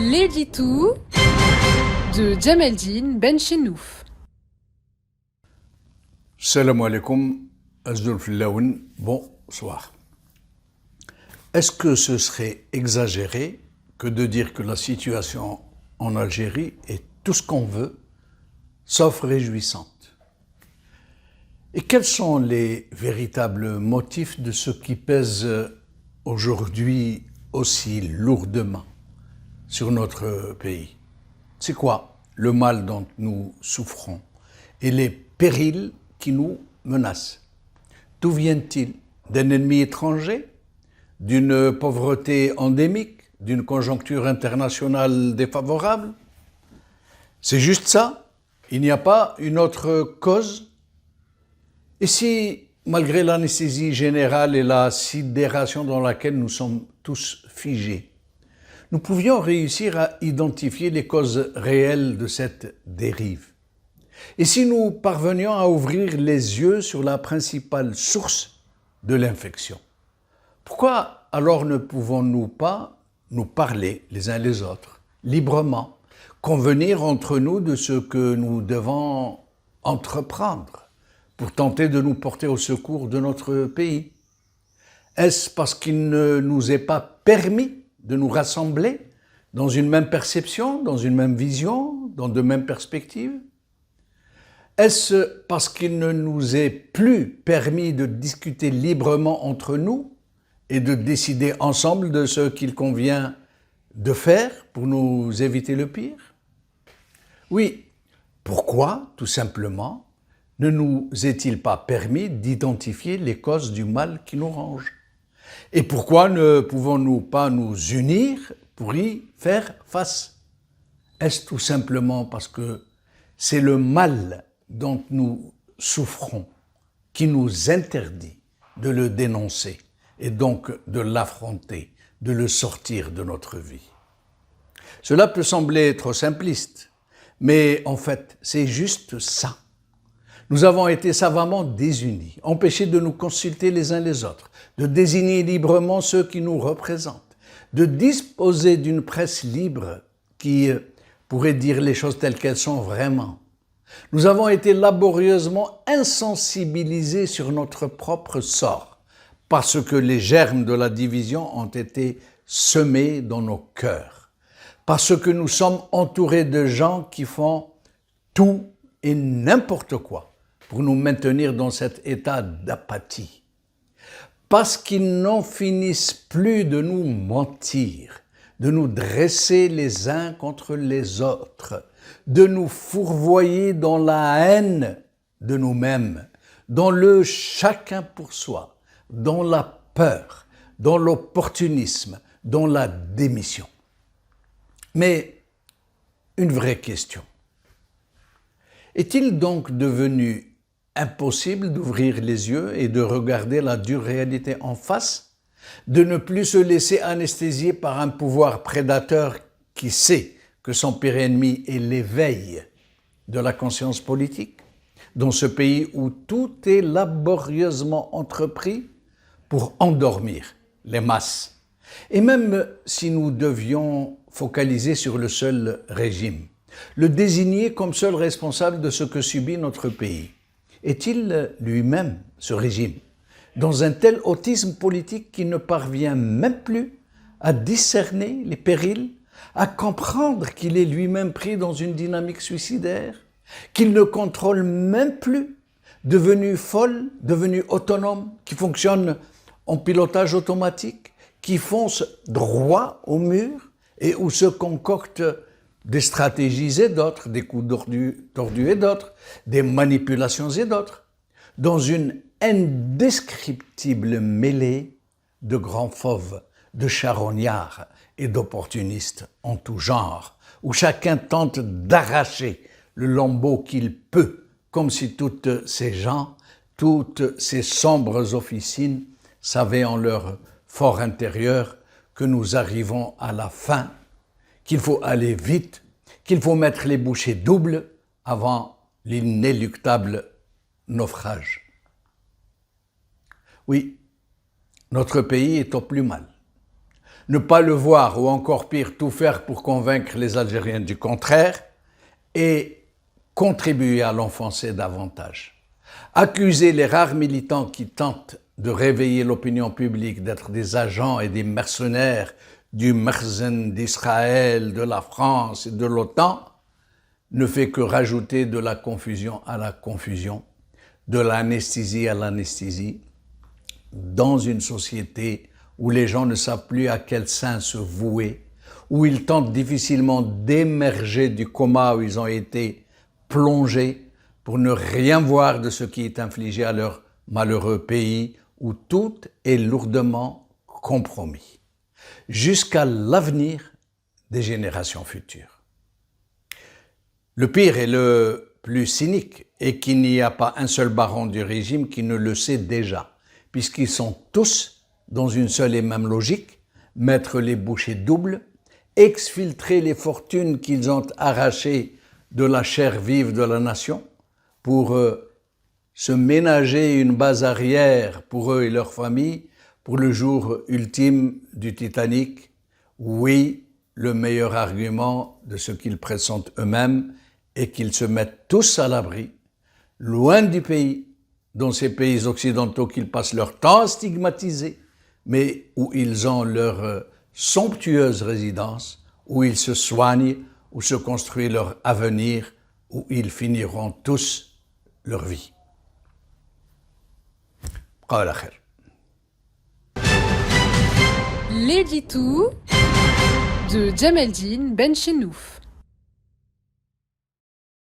L'édito de Djameldine Benchenouf. Salam alaikum, Azdoul Fillaoun, bonsoir. Est-ce que ce serait exagéré que de dire que la situation en Algérie est tout ce qu'on veut, sauf réjouissante? Et quels sont les véritables motifs de ce qui pèse aujourd'hui aussi lourdement sur notre pays? C'est quoi le mal dont nous souffrons et les périls qui nous menacent? D'où viennent-ils? D'un ennemi étranger? D'une pauvreté endémique? D'une conjoncture internationale défavorable? C'est juste ça? Il n'y a pas une autre cause? Et si, malgré l'anesthésie générale et la sidération dans laquelle nous sommes tous figés, nous pouvions réussir à identifier les causes réelles de cette dérive? Et si nous parvenions à ouvrir les yeux sur la principale source de l'infection? Pourquoi alors ne pouvons-nous pas nous parler les uns les autres, librement, convenir entre nous de ce que nous devons entreprendre pour tenter de nous porter au secours de notre pays? Est-ce parce qu'il ne nous est pas permis de nous rassembler dans une même perception, dans une même vision, dans de mêmes perspectives? Est-ce parce qu'il ne nous est plus permis de discuter librement entre nous et de décider ensemble de ce qu'il convient de faire pour nous éviter le pire? Oui, pourquoi, tout simplement, ne nous est-il pas permis d'identifier les causes du mal qui nous ronge? Et pourquoi ne pouvons-nous pas nous unir pour y faire face? Est-ce tout simplement parce que c'est le mal dont nous souffrons qui nous interdit de le dénoncer et donc de l'affronter, de le sortir de notre vie? Cela peut sembler trop simpliste, mais en fait, c'est juste ça. Nous avons été savamment désunis, empêchés de nous consulter les uns les autres, de désigner librement ceux qui nous représentent, de disposer d'une presse libre qui pourrait dire les choses telles qu'elles sont vraiment. Nous avons été laborieusement insensibilisés sur notre propre sort, parce que les germes de la division ont été semés dans nos cœurs, parce que nous sommes entourés de gens qui font tout et n'importe quoi pour nous maintenir dans cet état d'apathie, parce qu'ils n'en finissent plus de nous mentir, de nous dresser les uns contre les autres, de nous fourvoyer dans la haine de nous-mêmes, dans le chacun pour soi, dans la peur, dans l'opportunisme, dans la démission. Mais une vraie question. Est-il donc devenu impossible d'ouvrir les yeux et de regarder la dure réalité en face, de ne plus se laisser anesthésier par un pouvoir prédateur qui sait que son pire ennemi est l'éveil de la conscience politique, dans ce pays où tout est laborieusement entrepris pour endormir les masses? Et même si nous devions focaliser sur le seul régime, le désigner comme seul responsable de ce que subit notre pays, est-il lui-même, ce régime, dans un tel autisme politique qu'il ne parvient même plus à discerner les périls, à comprendre qu'il est lui-même pris dans une dynamique suicidaire, qu'il ne contrôle même plus, devenu folle, devenu autonome, qui fonctionne en pilotage automatique, qui fonce droit au mur et où se concoctent des stratégies et d'autres, des coups tordus et d'autres, des manipulations et d'autres, dans une indescriptible mêlée de grands fauves, de charognards et d'opportunistes en tout genre, où chacun tente d'arracher le lambeau qu'il peut, comme si toutes ces gens, toutes ces sombres officines savaient en leur fort intérieur que nous arrivons à la fin, qu'il faut aller vite, qu'il faut mettre les bouchées doubles avant l'inéluctable naufrage. Oui, notre pays est au plus mal. ne pas le voir ou encore pire, tout faire pour convaincre les Algériens du contraire et contribuer à l'enfoncer davantage. Accuser les rares militants qui tentent de réveiller l'opinion publique d'être des agents et des mercenaires du Merzen d'Israël, de la France et de l'OTAN ne fait que rajouter de la confusion à la confusion, de l'anesthésie à l'anesthésie, dans une société où les gens ne savent plus à quel saint se vouer, où ils tentent difficilement d'émerger du coma où ils ont été plongés pour ne rien voir de ce qui est infligé à leur malheureux pays, où tout est lourdement compromis, jusqu'à l'avenir des générations futures. Le pire et le plus cynique est qu'il n'y a pas un seul baron du régime qui ne le sait déjà, puisqu'ils sont tous dans une seule et même logique, mettre les bouchées doubles, exfiltrer les fortunes qu'ils ont arrachées de la chair vive de la nation pour se ménager une base arrière pour eux et leurs familles pour le jour ultime du Titanic. Oui, le meilleur argument de ce qu'ils pressentent eux-mêmes est qu'ils se mettent tous à l'abri, loin du pays, dans ces pays occidentaux qu'ils passent leur temps à stigmatiser, mais où ils ont leur somptueuse résidence, où ils se soignent, où se construit leur avenir, où ils finiront tous leur vie. L'édito de Djemeldine Benchenouf.